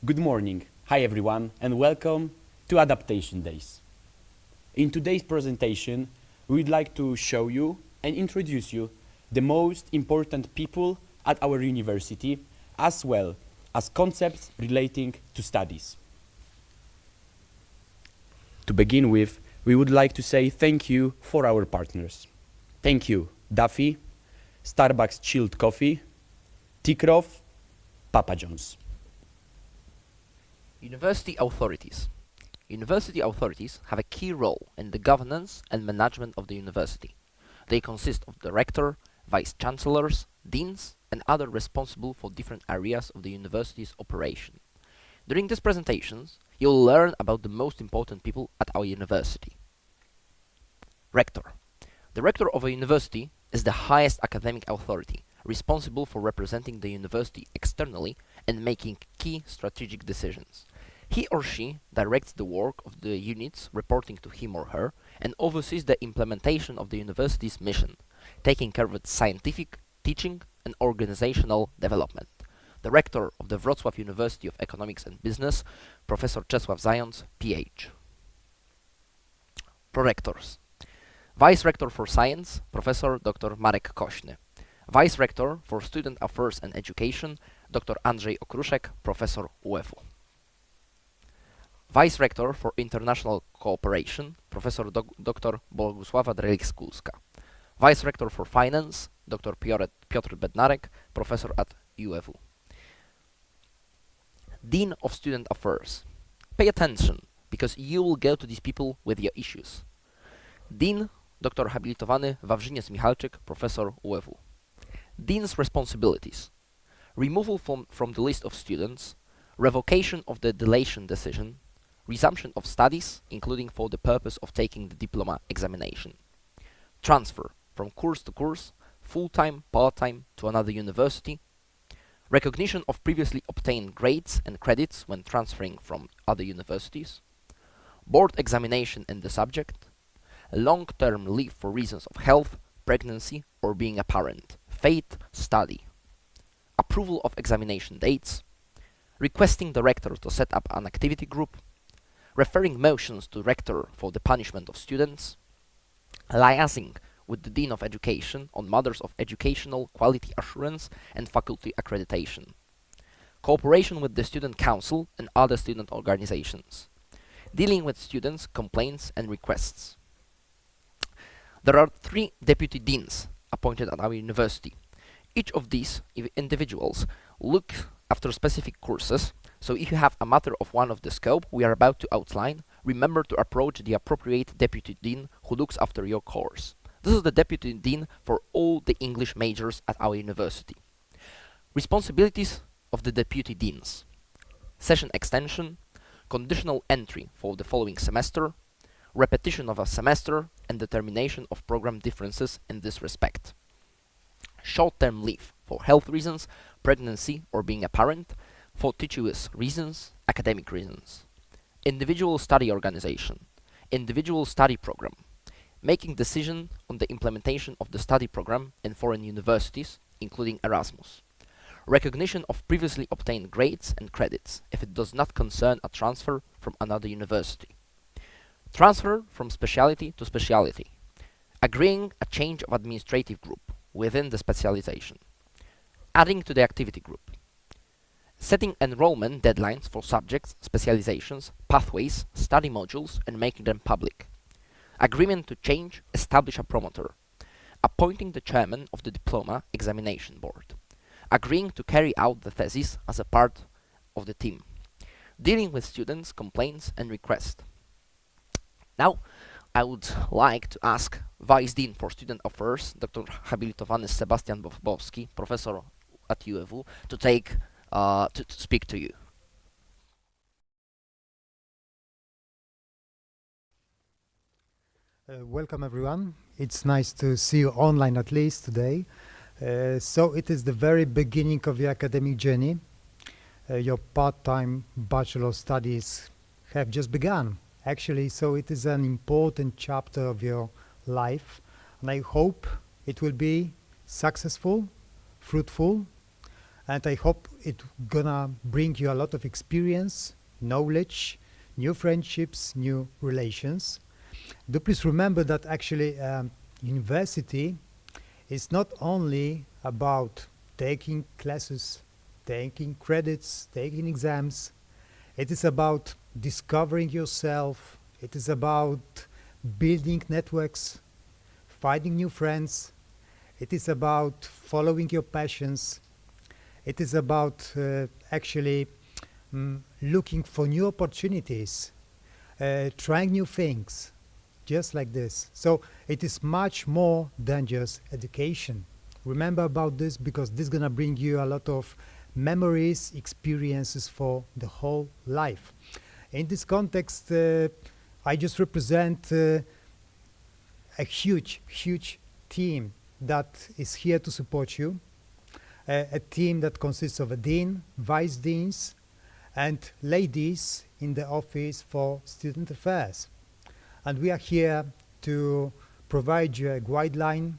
Good morning. Hi everyone and welcome to Adaptation Days. In today's presentation, we'd like to show you and introduce you the most important people at our university as well as concepts relating to studies. To begin with, we would like to say thank you for our partners. Thank you, Duffy, Starbucks Chilled Coffee, Tikrov, Papa John's. University authorities. University authorities have a key role in the governance and management of the university. They consist of the rector, vice-chancellors, deans, and others responsible for different areas of the university's operation. During these presentations, you'll learn about the most important people at our university. Rector. The rector of a university is the highest academic authority, responsible for representing the university externally and making key strategic decisions. He or she directs the work of the units reporting to him or her and oversees the implementation of the university's mission, taking care of its scientific, teaching, and organizational development. The rector of the Wrocław University of Economics and Business, Professor Czesław Zając, PH. Prorectors. Vice Rector for Science, Professor Dr. Marek Kośny. Vice Rector for Student Affairs and Education, Dr. Andrzej Okruszek, Professor UEW. Vice Rector for International Cooperation, Professor Dr. Bogusława Drelich-Skulska. Vice Rector for Finance, Dr. Piotr Bednarek, Professor at UEW. Dean of Student Affairs. Pay attention, because you will go to these people with your issues. Dean, Dr. habilitowany Wawrzyniec Michalczyk, Professor UEW. Dean's responsibilities: removal from the list of students, revocation of the delation decision, resumption of studies, including for the purpose of taking the diploma examination, transfer from course to course, full-time, part-time, to another university, recognition of previously obtained grades and credits when transferring from other universities, board examination in the subject, long-term leave for reasons of health, pregnancy, or being a parent, fate, study, approval of examination dates, requesting the rector to set up an activity group, referring motions to rector for the punishment of students, liaising with the Dean of Education on matters of educational quality assurance and faculty accreditation, cooperation with the Student Council and other student organizations, dealing with students' complaints and requests. There are 3 deputy deans appointed at our university. Each of these individuals look after specific courses, so if you have a matter of one of the scope we are about to outline, remember to approach the appropriate deputy dean who looks after your course. This is the deputy dean for all the English majors at our university. Responsibilities of the deputy deans: session extension, conditional entry for the following semester, repetition of a semester, and determination of program differences in this respect. Short-term leave for health reasons, pregnancy or being a parent, fortuitous reasons, academic reasons. Individual study organization, individual study program, making decision on the implementation of the study program in foreign universities, including Erasmus. Recognition of previously obtained grades and credits if it does not concern a transfer from another university. Transfer from specialty to specialty. Agreeing a change of administrative group within the specialization. Adding to the activity group. Setting enrollment deadlines for subjects, specializations, pathways, study modules, and making them public. Agreement to change, establish a promoter. Appointing the chairman of the diploma examination board. Agreeing to carry out the thesis as a part of the team. Dealing with students' complaints and requests. Now, I would like to ask Vice Dean for Student Affairs, Dr. habilitowany Sebastian Bobowski, Professor at UEW, to speak to you. Welcome everyone. It's nice to see you online at least today. So it is the very beginning of your academic journey. Your part-time bachelor studies have just begun, actually, so it is an important chapter of your life, and I hope it will be successful, fruitful, and I hope it gonna bring you a lot of experience, knowledge, new friendships, new relations. Do please remember that actually university is not only about taking classes, taking credits, taking exams. It is about discovering yourself. It is about building networks, finding new friends. It is about following your passions. It is about actually looking for new opportunities, trying new things, just like this. So it is much more than just education. Remember about this, because this is going to bring you a lot of memories, experiences for the whole life. In this context, I just represent a huge team that is here to support you. A team that consists of a dean, vice deans, and ladies in the office for student affairs. And we are here to provide you a guideline,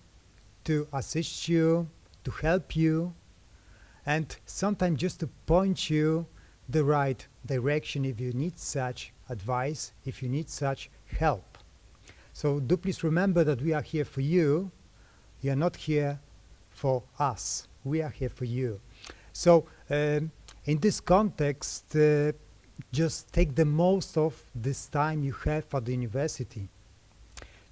to assist you, to help you, and sometimes just to point you the right direction if you need such advice, if you need such help. So do please remember that we are here for you. You are not here for us. We are here for you. So in this context, just take the most of this time you have at the university.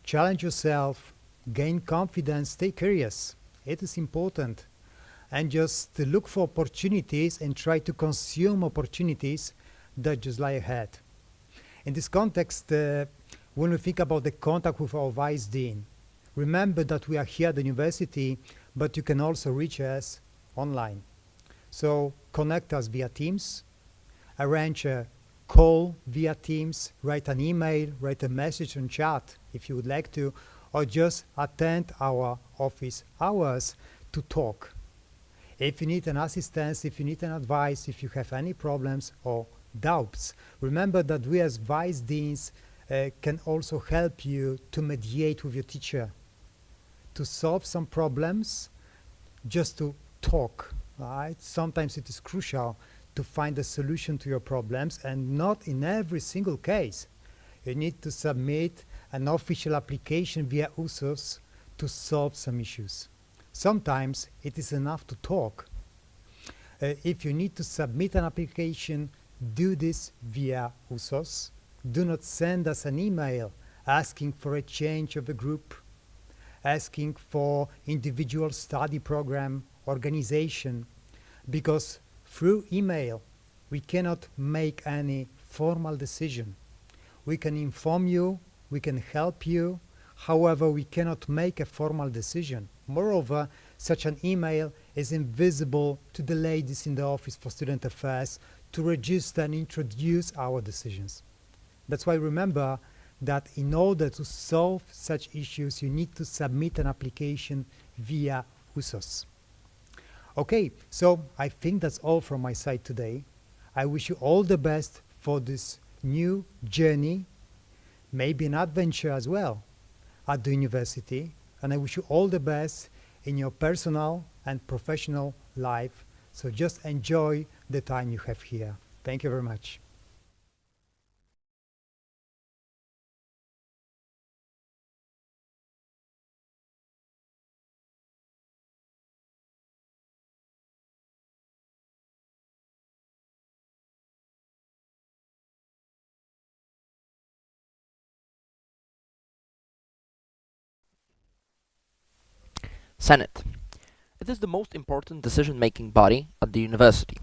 Challenge yourself, gain confidence, stay curious. It is important. And just look for opportunities and try to consume opportunities that just lie ahead. In this context, when we think about the contact with our vice dean, remember that we are here at the university, but you can also reach us online. So connect us via Teams, arrange a call via Teams, write an email, write a message on chat if you would like to, or just attend our office hours to talk. If you need an assistance, if you need an advice, if you have any problems or doubts, remember that we as vice deans can also help you to mediate with your teacher, to solve some problems, just to talk, right? Sometimes it is crucial to find a solution to your problems, and not in every single case. You need to submit an official application via USOS to solve some issues. Sometimes it is enough to talk. If you need to submit an application, do this via USOS. Do not send us an email asking for a change of a group, asking for individual study program, organization, because through email we cannot make any formal decision. We can inform you, we can help you, however we cannot make a formal decision. Moreover, such an email is invisible to the ladies in the office for student affairs to register and introduce our decisions. That's why remember that in order to solve such issues, you need to submit an application via USOS. Okay, so I think that's all from my side today. I wish you all the best for this new journey, maybe an adventure as well at the university, and I wish you all the best in your personal and professional life. So just enjoy the time you have here. Thank you very much. Senate. It is the most important decision-making body at the university.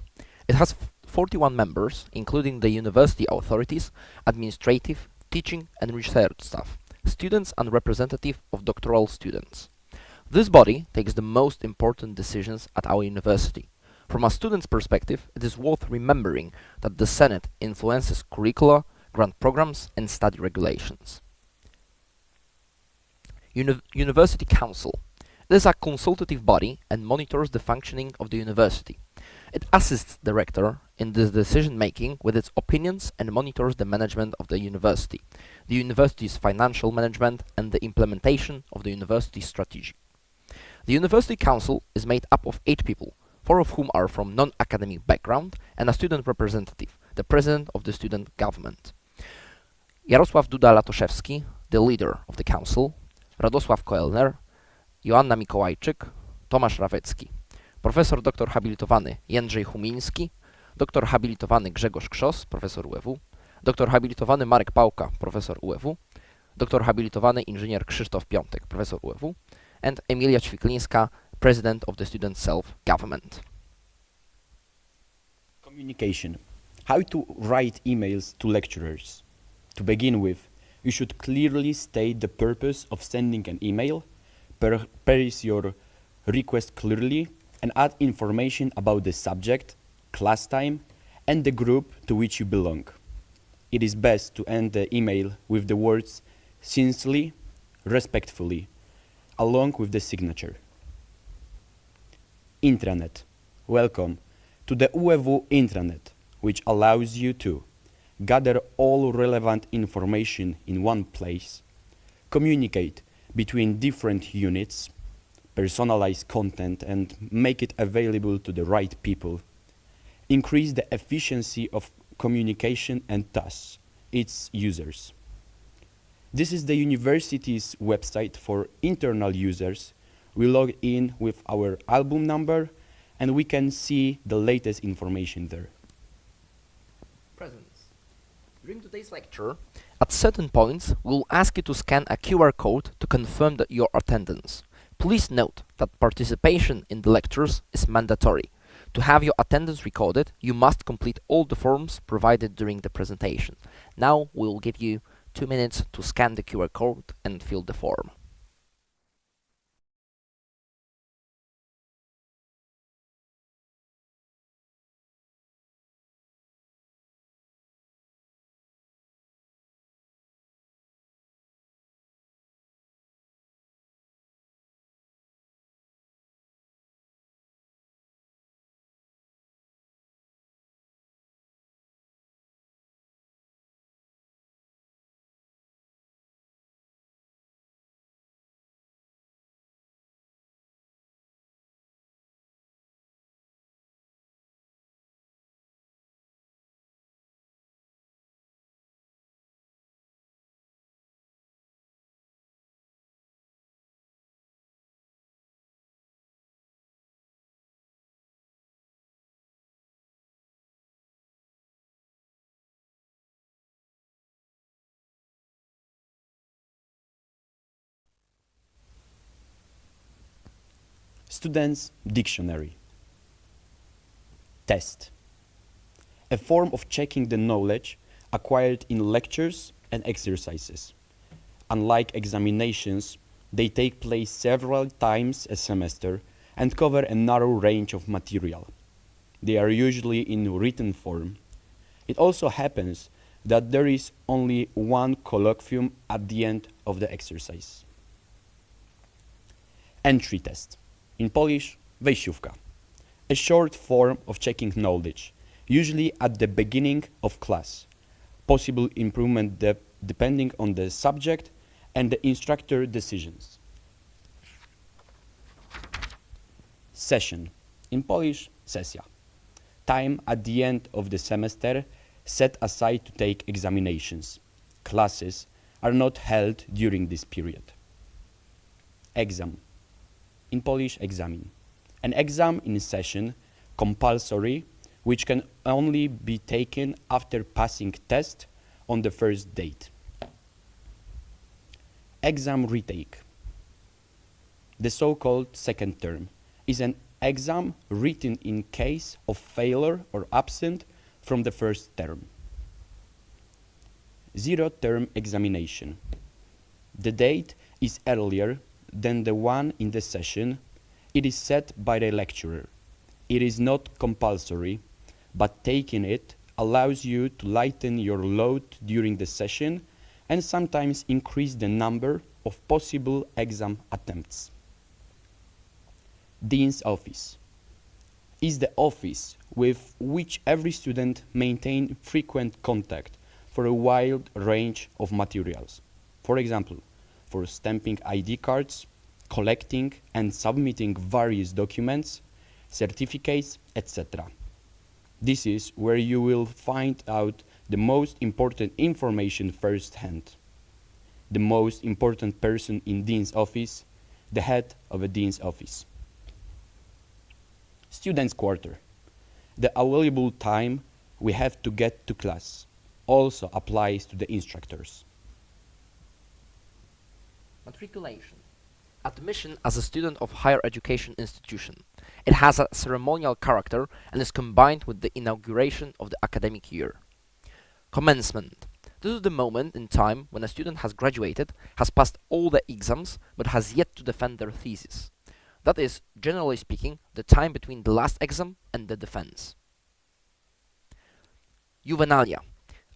It has 41 members, including the university authorities, administrative, teaching and research staff, students and representative of doctoral students. This body takes the most important decisions at our university. From a student's perspective, it is worth remembering that the Senate influences curricula, grant programs and study regulations. University Council. It is a consultative body and monitors the functioning of the university. It assists the rector in the decision-making with its opinions and monitors the management of the university's financial management and the implementation of the university's strategy. The University Council is made up of 8 people, 4 of whom are from non-academic background, and a student representative, the president of the student government. Jarosław Duda-Latoszewski, the leader of the council, Radosław Koelner, Joanna Mikołajczyk, Tomasz Rawecki, profesor dr habilitowany Jędrzej Humiński, doktor habilitowany Grzegorz Krzos, profesor UEW, doktor habilitowany Marek Pałka, profesor UEW, doktor habilitowany inżynier Krzysztof Piątek, profesor UEW, and Emilia Ćwiklińska, president of the student self-government. Communication. How to write emails to lecturers. To begin with, you should clearly state the purpose of sending an email, parse your request clearly, and add information about the subject, class time, and the group to which you belong. It is best to end the email with the words sincerely, respectfully, along with the signature. Intranet. Welcome to the UEW intranet, which allows you to gather all relevant information in one place, communicate between different units, personalize content and make it available to the right people, increase the efficiency of communication and thus its users. This is the university's website for internal users. We log in with our album number and we can see the latest information there. Presents. During today's lecture, at certain points, we'll ask you to scan a QR code to confirm your attendance. Please note that participation in the lectures is mandatory. To have your attendance recorded, you must complete all the forms provided during the presentation. Now we'll give you 2 minutes to scan the QR code and fill the form. Students' Dictionary. Test. A form of checking the knowledge acquired in lectures and exercises. Unlike examinations, they take place several times a semester and cover a narrow range of material. They are usually in written form. It also happens that there is only one colloquium at the end of the exercise. Entry test. In Polish, wejściówka. A short form of checking knowledge, usually at the beginning of class. Possible improvement depending on the subject and the instructor decisions. Session. In Polish, sesja. Time at the end of the semester set aside to take examinations. Classes are not held during this period. Exam. In Polish, egzamin. An exam in session, compulsory, which can only be taken after passing test on the first date. Exam retake. The so-called second term is an exam written in case of failure or absent from the first term. Zero-term examination. The date is earlier than the one in the session. It is set by the lecturer. It is not compulsory, but taking it allows you to lighten your load during the session and sometimes increase the number of possible exam attempts. Dean's office is the office with which every student maintains frequent contact for a wide range of materials. For example, for stamping ID cards, collecting and submitting various documents, certificates, etc. This is where you will find out the most important information firsthand. The most important person in Dean's office, the head of a Dean's office. Students' quarter. The available time we have to get to class also applies to the instructors. Matriculation. Admission as a student of higher education institution. It has a ceremonial character and is combined with the inauguration of the academic year. Commencement. This is the moment in time when a student has graduated, has passed all the exams, but has yet to defend their thesis. That is, generally speaking, the time between the last exam and the defense. Juvenalia.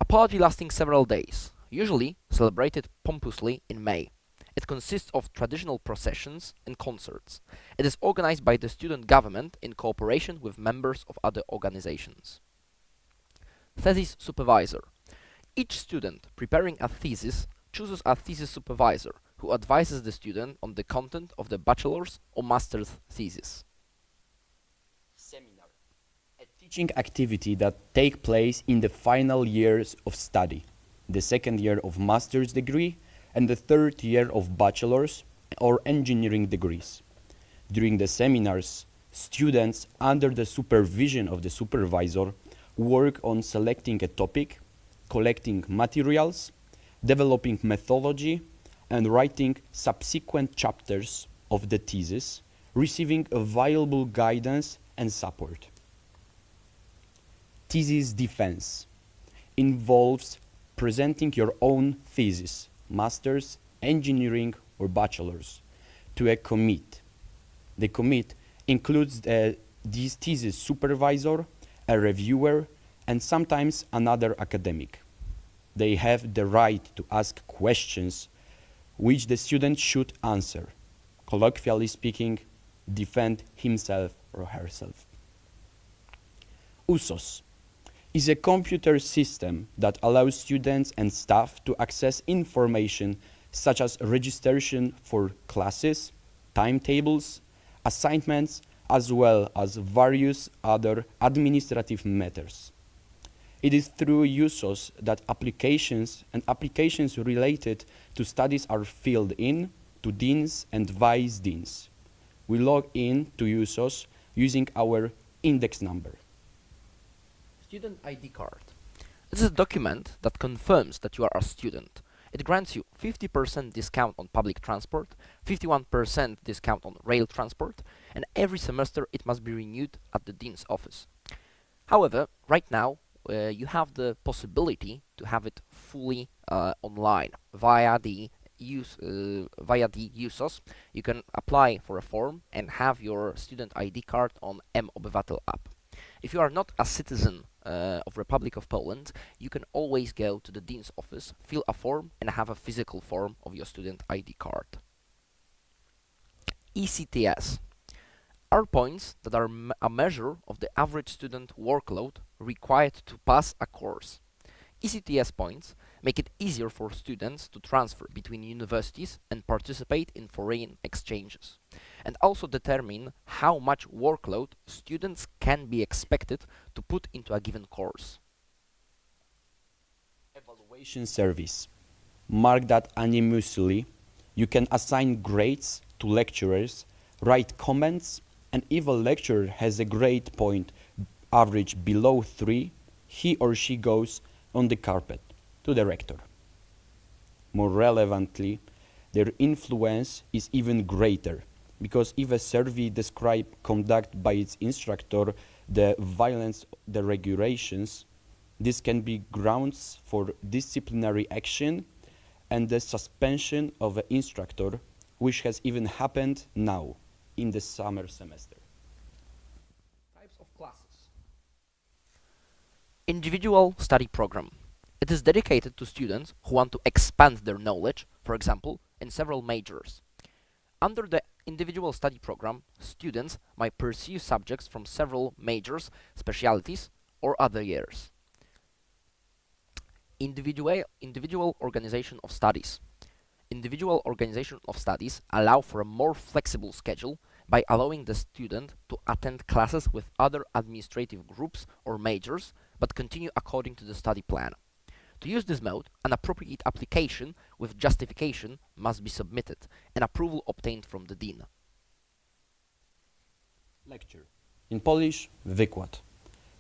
A party lasting several days, usually celebrated pompously in May. It consists of traditional processions and concerts. It is organized by the student government in cooperation with members of other organizations. Thesis supervisor. Each student preparing a thesis chooses a thesis supervisor who advises the student on the content of the bachelor's or master's thesis. Seminar. A teaching activity that takes place in the final years of study, the second year of master's degree and the third year of bachelor's or engineering degrees. During the seminars, students, under the supervision of the supervisor, work on selecting a topic, collecting materials, developing methodology, and writing subsequent chapters of the thesis, receiving available guidance and support. Thesis defense involves presenting your own thesis, master's, engineering, or bachelor's, to a commit. The commit includes this thesis supervisor, a reviewer, and sometimes another academic. They have the right to ask questions which the student should answer, colloquially speaking, defend himself or herself. USOS is a computer system that allows students and staff to access information such as registration for classes, timetables, assignments, as well as various other administrative matters. It is through USOS that applications and applications related to studies are filled in to deans and vice deans. We log in to USOS using our index number. Student ID card. This is a document that confirms that you are a student. It grants you 50% discount on public transport, 51% discount on rail transport, and every semester it must be renewed at the dean's office. However, right now you have the possibility to have it fully online via the USOS. You can apply for a form and have your student ID card on mObywatel app. If you are not a citizen of Republic of Poland, you can always go to the dean's office, fill a form, and have a physical form of your student ID card. ECTS are points that are a measure of the average student workload required to pass a course. ECTS points make it easier for students to transfer between universities and participate in foreign exchanges, and also determine how much workload students can be expected to put into a given course. Evaluation service. Mark that anonymously. You can assign grades to lecturers, write comments, and if a lecturer has a grade point average below 3, he or she goes on the carpet to the rector. More relevantly, their influence is even greater, because if a survey describes conduct by its instructor the violence the regulations, this can be grounds for disciplinary action and the suspension of an instructor, which has even happened now in the summer semester. Types of classes. Individual study program. It is dedicated to students who want to expand their knowledge, for example, in several majors. Under the individual study program, students might pursue subjects from several majors, specialties, or other years. Individual organization of studies. Individual organization of studies allow for a more flexible schedule by allowing the student to attend classes with other administrative groups or majors, but continue according to the study plan. To use this mode, an appropriate application with justification must be submitted and approval obtained from the dean. Lecture. In Polish, wykład.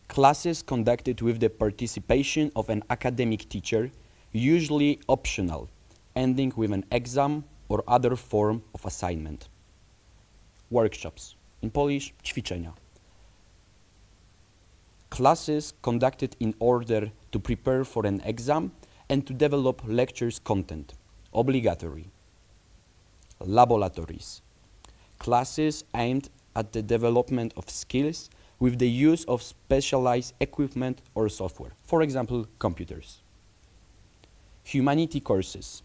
Classes conducted with the participation of an academic teacher, usually optional, ending with an exam or other form of assignment. Workshops. In Polish, ćwiczenia. Classes conducted in order to prepare for an exam and to develop lectures content. Obligatory. Laboratories. Classes aimed at the development of skills with the use of specialized equipment or software, for example, computers. Humanity courses.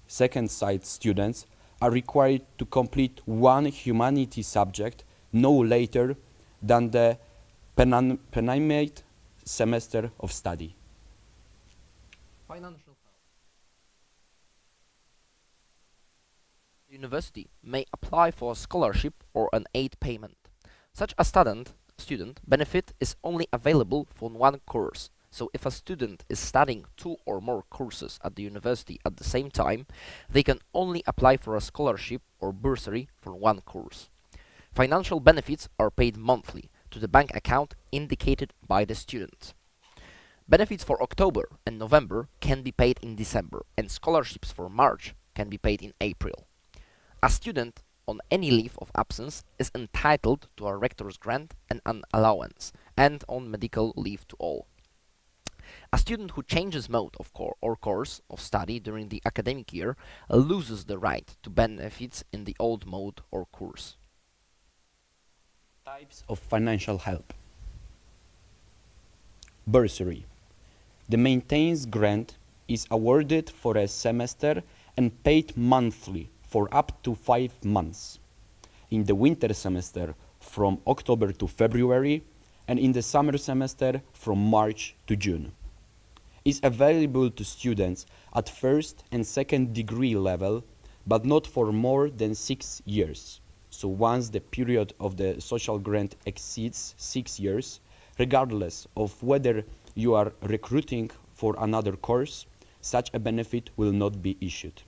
Second side students are required to complete one humanity subject no later than the penultimate semester of study. Financial help. The university may apply for a scholarship or an aid payment. Such a student benefit is only available for one course. So if a student is studying 2 or more courses at the university at the same time, they can only apply for a scholarship or bursary for one course. Financial benefits are paid monthly to the bank account indicated by the student. Benefits for October and November can be paid in December, and scholarships for March can be paid in April. A student on any leave of absence is entitled to a rector's grant and an allowance, and on medical leave to all. A student who changes mode of course of study during the academic year loses the right to benefits in the old mode or course. Types of financial help. Bursary. The maintenance grant is awarded for a semester and paid monthly for up to 5 months. In the winter semester from October to February, and in the summer semester from March to June. Is available to students at first and second degree level, but not for more than 6 years. So once the period of the social grant exceeds 6 years, regardless of whether you are recruiting for another course, such a benefit will not be issued.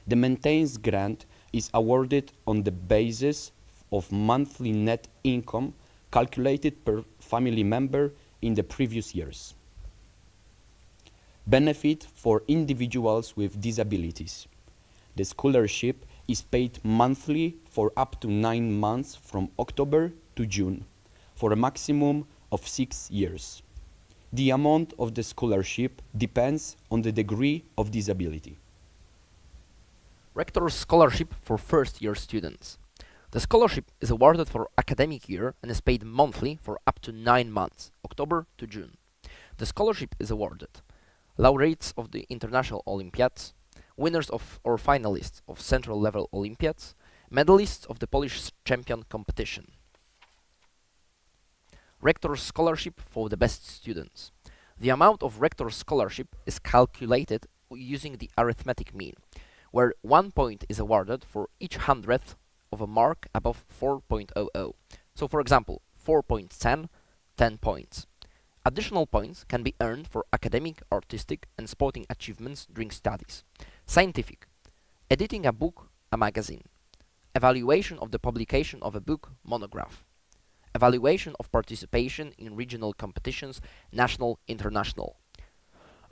The maintenance grant is awarded on the basis of monthly net income calculated per family member in the previous years. Benefit for individuals with disabilities. The scholarship is paid monthly for up to 9 months from October to June, for a maximum of 6 years. The amount of the scholarship depends on the degree of disability. Rector's scholarship for first-year students. The scholarship is awarded for academic year and is paid monthly for up to 9 months, October to June. The scholarship is awarded laureates of the international Olympiads, winners of or finalists of central level Olympiads, medalists of the Polish champion competition. Rector's scholarship for the best students. The amount of rector's scholarship is calculated using the arithmetic mean, where 1 point is awarded for each hundredth of a mark above 4.00. So for example, 4.10, 10 points. Additional points can be earned for academic, artistic and sporting achievements during studies. Scientific. Editing a book, a magazine. Evaluation of the publication of a book, monograph. Evaluation of participation in regional competitions, national, international.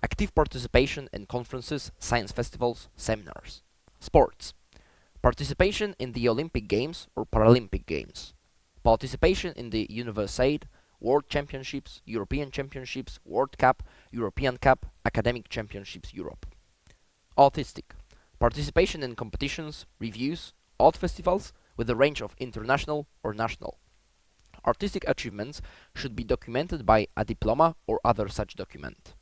Active participation in conferences, science festivals, seminars. Sports. Participation in the Olympic Games or Paralympic Games. Participation in the Universiade, World Championships, European Championships, World Cup, European Cup, Academic Championships Europe. Artistic. Participation in competitions, reviews, art festivals with a range of international or national. Artistic achievements should be documented by a diploma or other such document.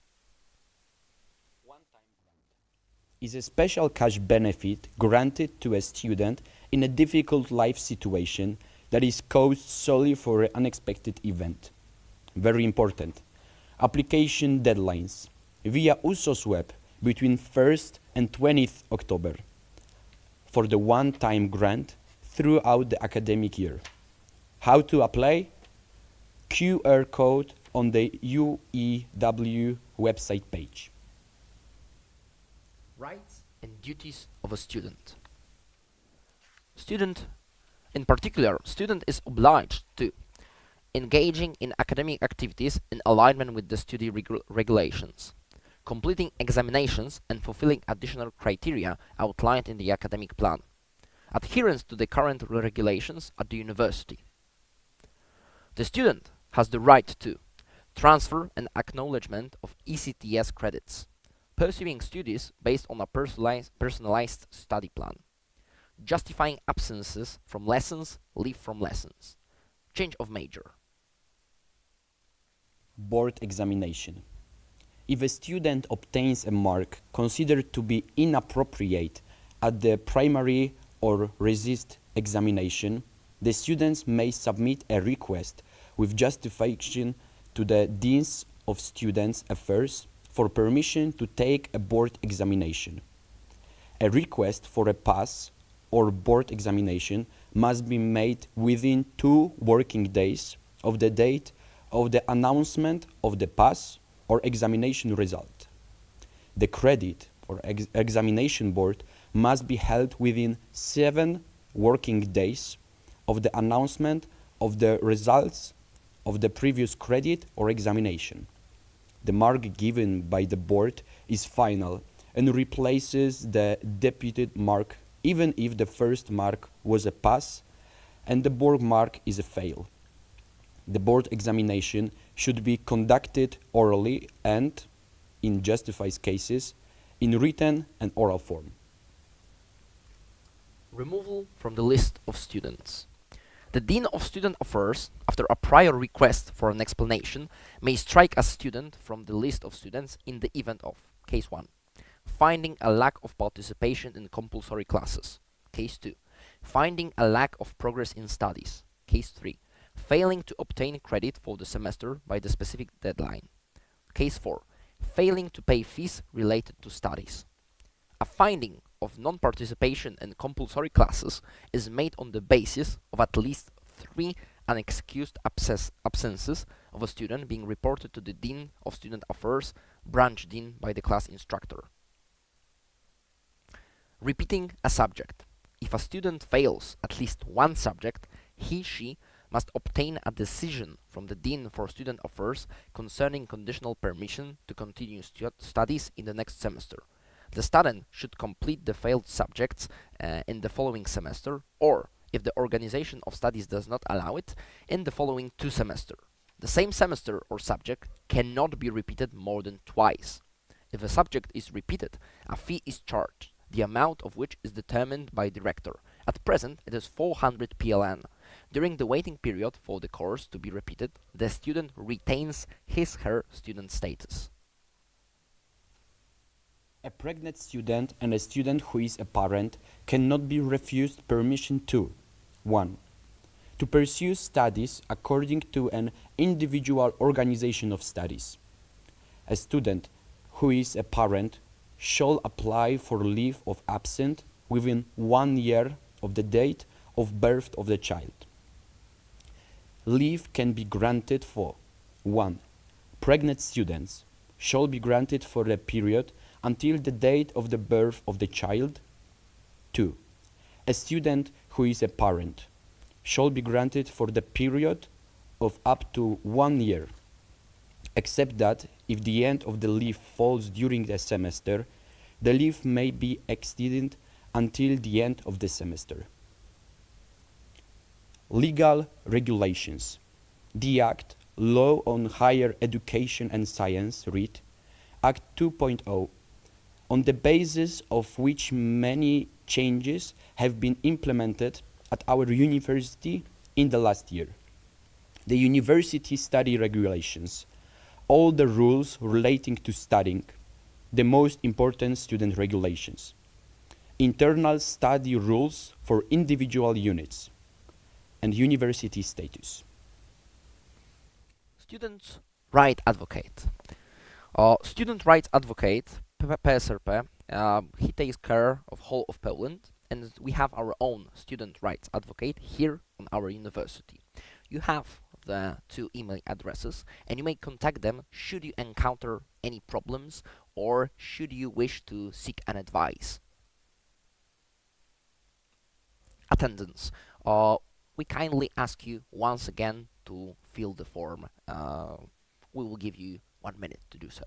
Is a special cash benefit granted to a student in a difficult life situation that is caused solely for an unexpected event. Very important. Application deadlines. Via ssuew between 1st and 20th October. For the one-time grant, throughout the academic year. How to apply? QR code on the UEW website page. Rights and duties of a student. Student, in particular, student is obliged to engaging in academic activities in alignment with the study regulations, completing examinations and fulfilling additional criteria outlined in the academic plan, adherence to the current regulations at the university. The student has the right to transfer and acknowledgement of ECTS credits, pursuing studies based on a personalized study plan, justifying absences from lessons, leave from lessons, change of major. Board examination. If a student obtains a mark considered to be inappropriate at the primary or resist examination, the students may submit a request with justification to the Deans of Students' Affairs for permission to take a board examination. A request for a pass or board examination must be made within 2 working days of the date of the announcement of the pass or examination result. The credit for examination board must be held within 7 working days of the announcement of the results of the previous credit or examination. The mark given by the board is final and replaces the deputed mark even if the first mark was a pass and the board mark is a fail. The board examination should be conducted orally and, in justified cases, in written and oral form. Removal from the list of students. The Dean of Student Affairs, after a prior request for an explanation, may strike a student from the list of students in the event of Case 1. Finding a lack of participation in compulsory classes. Case 2. Finding a lack of progress in studies. Case 3. Failing to obtain credit for the semester by the specific deadline. Case 4. Failing to pay fees related to studies. A finding of non-participation in compulsory classes is made on the basis of at least 3 unexcused absences of a student being reported to the Dean of Student Affairs, branch dean by the class instructor. Repeating a subject. If a student fails at least one subject, he/she must obtain a decision from the Dean for Student Affairs concerning conditional permission to continue studies in the next semester. The student should complete the failed subjects in the following semester, or, if the organization of studies does not allow it, in the following 2 semesters. The same semester or subject cannot be repeated more than twice. If a subject is repeated, a fee is charged, the amount of which is determined by the rector. At present, it is 400 PLN. During the waiting period for the course to be repeated, the student retains his/her student status. A pregnant student and a student who is a parent cannot be refused permission to 1. To pursue studies according to an individual organization of studies. A student who is a parent shall apply for leave of absence within 1 year of the date of birth of the child. Leave can be granted for 1. Pregnant students shall be granted for a period until the date of the birth of the child. 2. A student who is a parent shall be granted for the period of up to 1 year, except that if the end of the leave falls during the semester, the leave may be extended until the end of the semester. Legal regulations. The Act, Law on Higher Education and Science, read Act 2.0, on the basis of which many changes have been implemented at our university in the last year. The University Study Regulations, all the rules relating to studying, the most important student regulations, internal study rules for individual units, and university status. Student Right Advocate. Student Rights Advocate, PSRP, he takes care of whole of Poland and we have our own student rights advocate here on our university. You have the two email addresses, and you may contact them should you encounter any problems or should you wish to seek an advice. Attendance. We kindly ask you once again to fill the form. We will give you 1 minute to do so.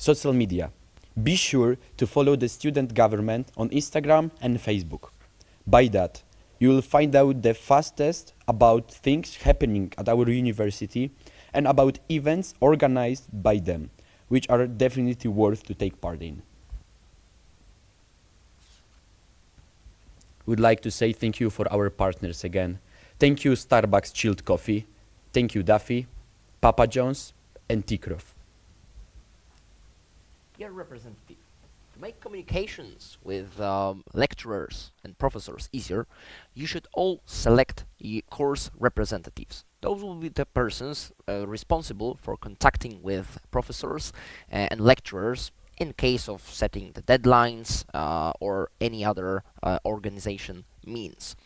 Social media. Be sure to follow the student government on Instagram and Facebook. By that, you will find out the fastest about things happening at our university and about events organized by them, which are definitely worth to take part in. We'd like to say thank you for our partners again. Thank you Starbucks Chilled Coffee, thank you Duffy, Papa John's, and Tikrof. Dear representative, to make communications with lecturers and professors easier, you should all select course representatives. Those will be the persons responsible for contacting with professors and lecturers in case of setting the deadlines or any other organization means.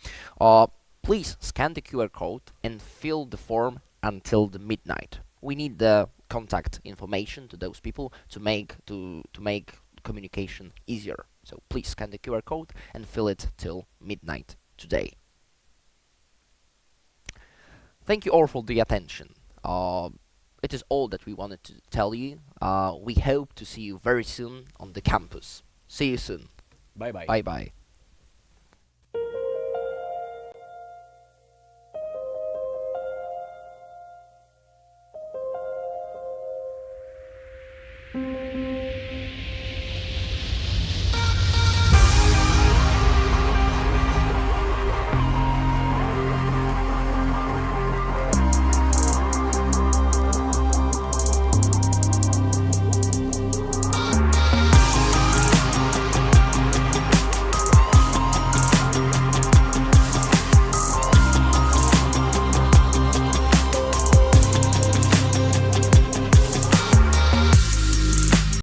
Please scan the QR code and fill the form until the midnight. We need the contact information to those people to make communication easier. So please scan the QR code and fill it till midnight today. Thank you all for the attention. It is all that we wanted to tell you. We hope to see you very soon on the campus. See you soon. Bye bye. Bye bye.